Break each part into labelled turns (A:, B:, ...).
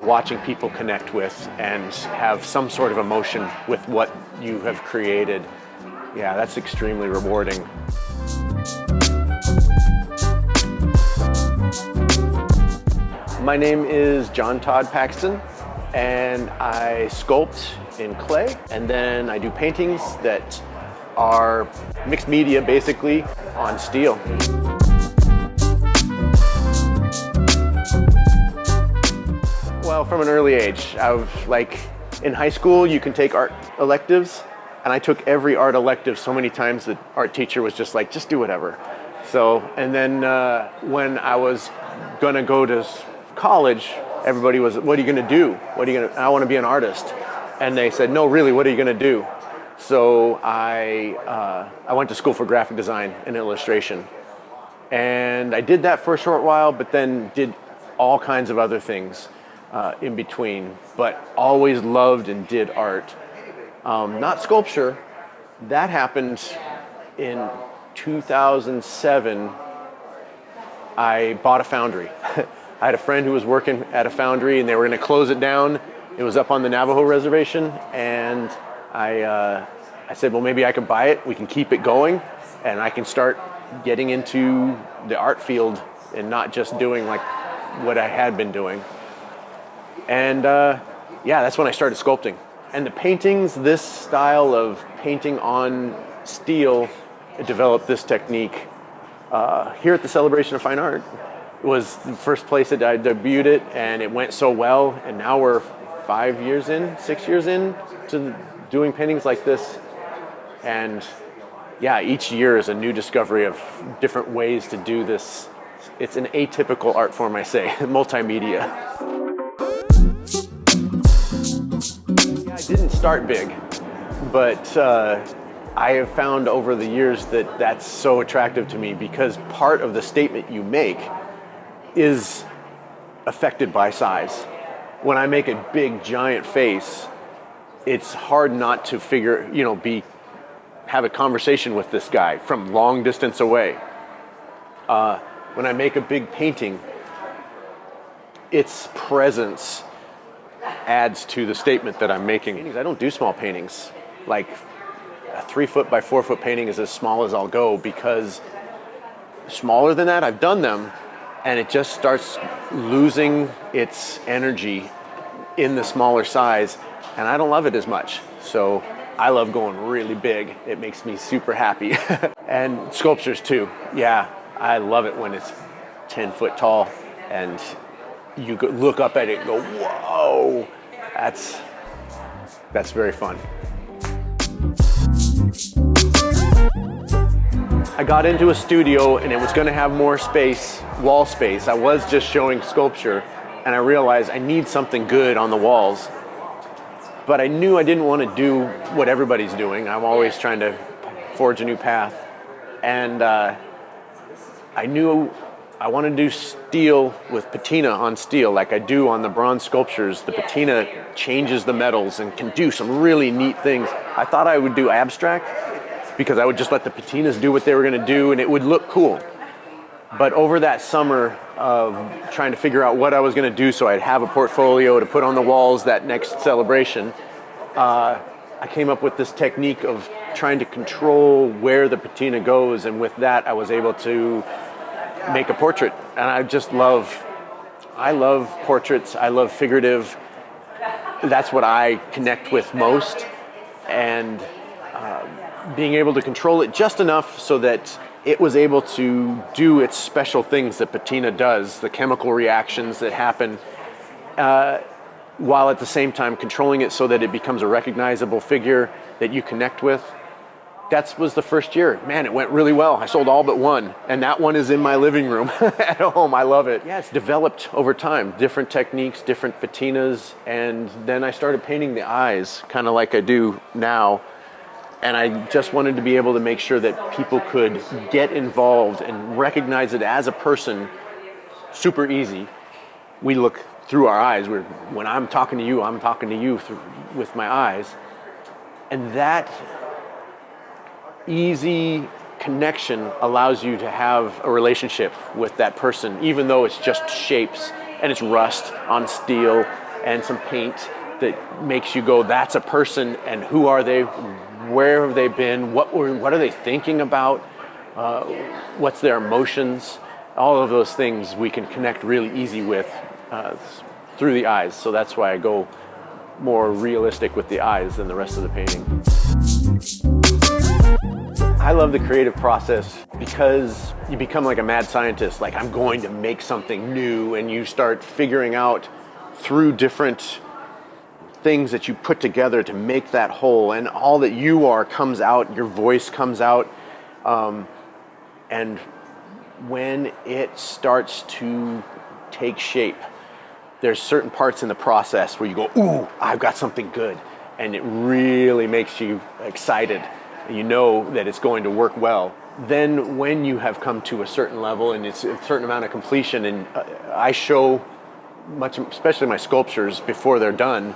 A: watching people connect with and have some sort of emotion with what you have created. Yeah, that's extremely rewarding. My name is Todd Paxton, and I sculpt in clay, and then I do paintings that are mixed media, basically, on steel. Well, from an early age, I was like, in high school, you can take art electives, and I took every art elective so many times that art teacher was just like, just do whatever. So, and then when I was gonna go to college, everybody was, what are you gonna do? I wanna be an artist. And they said, no, really, what are you gonna do? So I went to school for graphic design and illustration. And I did that for a short while, but then did all kinds of other things in between, but always loved and did art. Not sculpture. That happened in 2007. I bought a foundry. I had a friend who was working at a foundry and they were gonna close it down. It was up on the Navajo reservation, and I said, well, maybe I could buy it, we can keep it going, and I can start getting into the art field and not just doing like what I had been doing. And yeah, that's when I started sculpting. And the paintings, this style of painting on steel, I developed this technique here at the Celebration of Fine Art. It was the first place that I debuted it, and it went so well, and now we're 6 years in to doing paintings like this. And yeah, each year is a new discovery of different ways to do this. It's an atypical art form, I say, multimedia. I didn't start big, but I have found over the years that that's so attractive to me because part of the statement you make is affected by size. When I make a big, giant face, it's hard not to have a conversation with this guy from long distance away. When I make a big painting, its presence adds to the statement that I'm making. I don't do small paintings. Like a 3 foot by 4 foot painting is as small as I'll go, because smaller than that, I've done them, and it just starts losing its energy in the smaller size, and I don't love it as much. So I love going really big. It makes me super happy. And sculptures too. Yeah, I love it when it's 10 foot tall and you look up at it and go, whoa, that's very fun. I got into a studio and it was gonna have more space, wall space. I was just showing sculpture, and I realized I need something good on the walls. But I knew I didn't want to do what everybody's doing. I'm always trying to forge a new path. And I knew I wanted to do steel with patina-on-steel like I do on the bronze sculptures. The patina changes the metals and can do some really neat things. I thought I would do abstract because I would just let the patinas do what they were going to do and it would look cool. But over that summer of trying to figure out what I was going to do so I'd have a portfolio to put on the walls that next celebration, I came up with this technique of trying to control where the patina goes, and with that I was able to make a portrait. And I love portraits, I love figurative. That's what I connect with most, and being able to control it just enough so that it was able to do its special things that patina does, the chemical reactions that happen, while at the same time controlling it so that it becomes a recognizable figure that you connect with. That was the first year. Man, it went really well. I sold all but one, and that one is in my living room at home. I love it. Yeah, it's developed over time, different techniques, different patinas, and then I started painting the eyes, kind of like I do now. And I just wanted to be able to make sure that people could get involved and recognize it as a person super easy. We look through our eyes. When I'm talking to you, I'm talking to you with my eyes. And that easy connection allows you to have a relationship with that person, even though it's just shapes and it's rust on steel and some paint that makes you go, that's a person, and who are they, where have they been, what are they thinking about, what's their emotions. All of those things we can connect really easy with through the eyes. So that's why I go more realistic with the eyes than the rest of the painting. I love the creative process because you become like a mad scientist, like I'm going to make something new, and you start figuring out through different things that you put together to make that whole, and all that you are comes out, your voice comes out, and when it starts to take shape, there's certain parts in the process where you go, ooh, I've got something good, and it really makes you excited. You know that it's going to work well. Then when you have come to a certain level and it's a certain amount of completion, and I show much, especially my sculptures before they're done,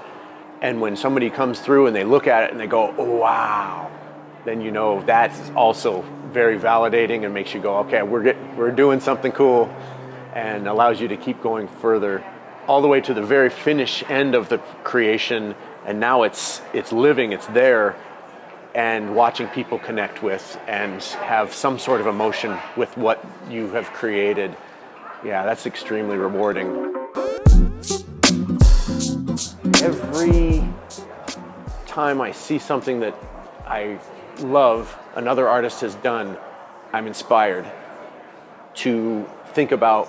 A: and when somebody comes through and they look at it and they go, oh, wow, then you know that's also very validating and makes you go, okay, we're doing something cool, and allows you to keep going further all the way to the very finish end of the creation. And now it's living, it's there, and watching people connect with and have some sort of emotion with what you have created. Yeah, that's extremely rewarding. Every time I see something that I love another artist has done, I'm inspired to think about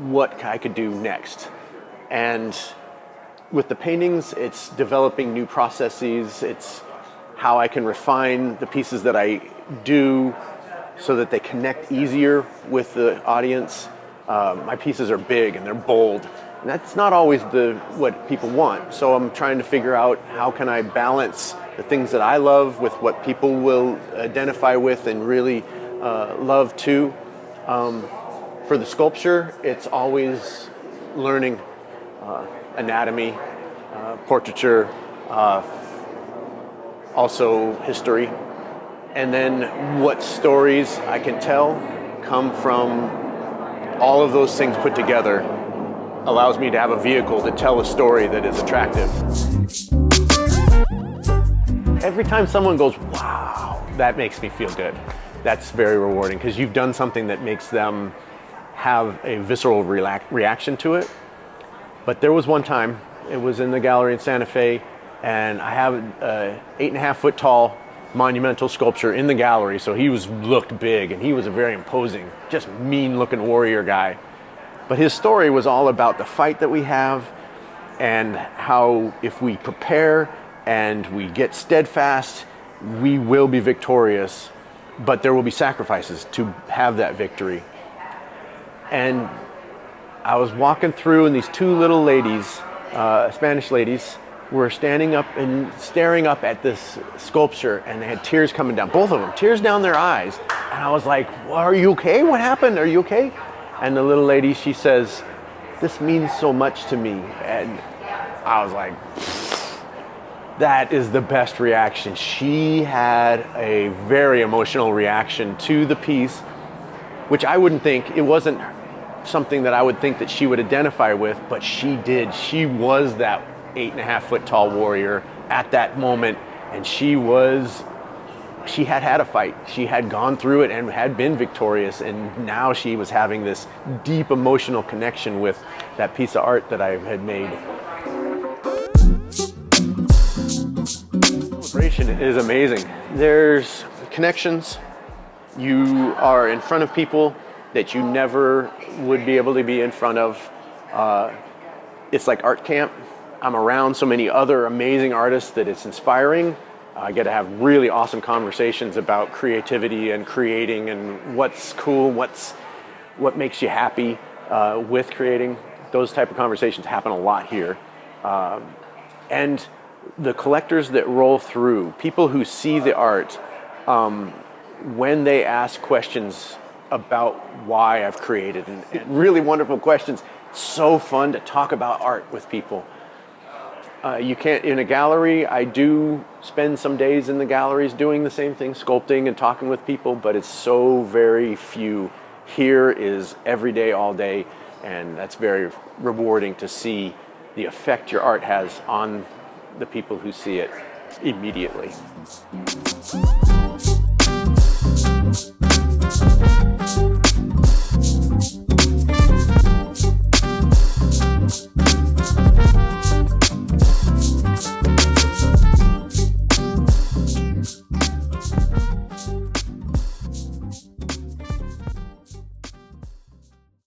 A: what I could do next. And with the paintings, it's developing new processes. It's how I can refine the pieces that I do so that they connect easier with the audience. My pieces are big and they're bold, and that's not always what people want. So I'm trying to figure out how can I balance the things that I love with what people will identify with and really love too. For the sculpture, it's always learning anatomy, portraiture, also history, and then what stories I can tell come from all of those things put together allows me to have a vehicle to tell a story that is attractive. Every time someone goes, wow, that makes me feel good. That's very rewarding because you've done something that makes them have a visceral reaction to it. But there was one time, it was in the gallery in Santa Fe, and I have an 8.5 foot tall monumental sculpture in the gallery. So he looked big, and he was a very imposing, just mean looking warrior guy. But his story was all about the fight that we have and how if we prepare and we get steadfast, we will be victorious, but there will be sacrifices to have that victory. And I was walking through, and these two little ladies, Spanish ladies, were standing up and staring up at this sculpture, and they had tears coming down, both of them, tears down their eyes. And I was like, well, are you okay? What happened? Are you okay? And the little lady, she says, this means so much to me. And I was like, that is the best reaction. She had a very emotional reaction to the piece, which I wouldn't think, it wasn't something that I would think that she would identify with, but she did. She was that 8.5 foot tall warrior at that moment, and she had had a fight. She had gone through it and had been victorious, and now she was having this deep emotional connection with that piece of art that I had made. Celebration is amazing. There's connections. You are in front of people that you never would be able to be in front of. It's like art camp. I'm around so many other amazing artists that it's inspiring. I get to have really awesome conversations about creativity and creating and what's cool, what makes you happy with creating. Those type of conversations happen a lot here. And the collectors that roll through, people who see the art, when they ask questions about why I've created, and really wonderful questions. It's so fun to talk about art with people. You can't, in a gallery, I do spend some days in the galleries doing the same thing, sculpting and talking with people, but it's so very few. Here is every day, all day, and that's very rewarding to see the effect your art has on the people who see it immediately.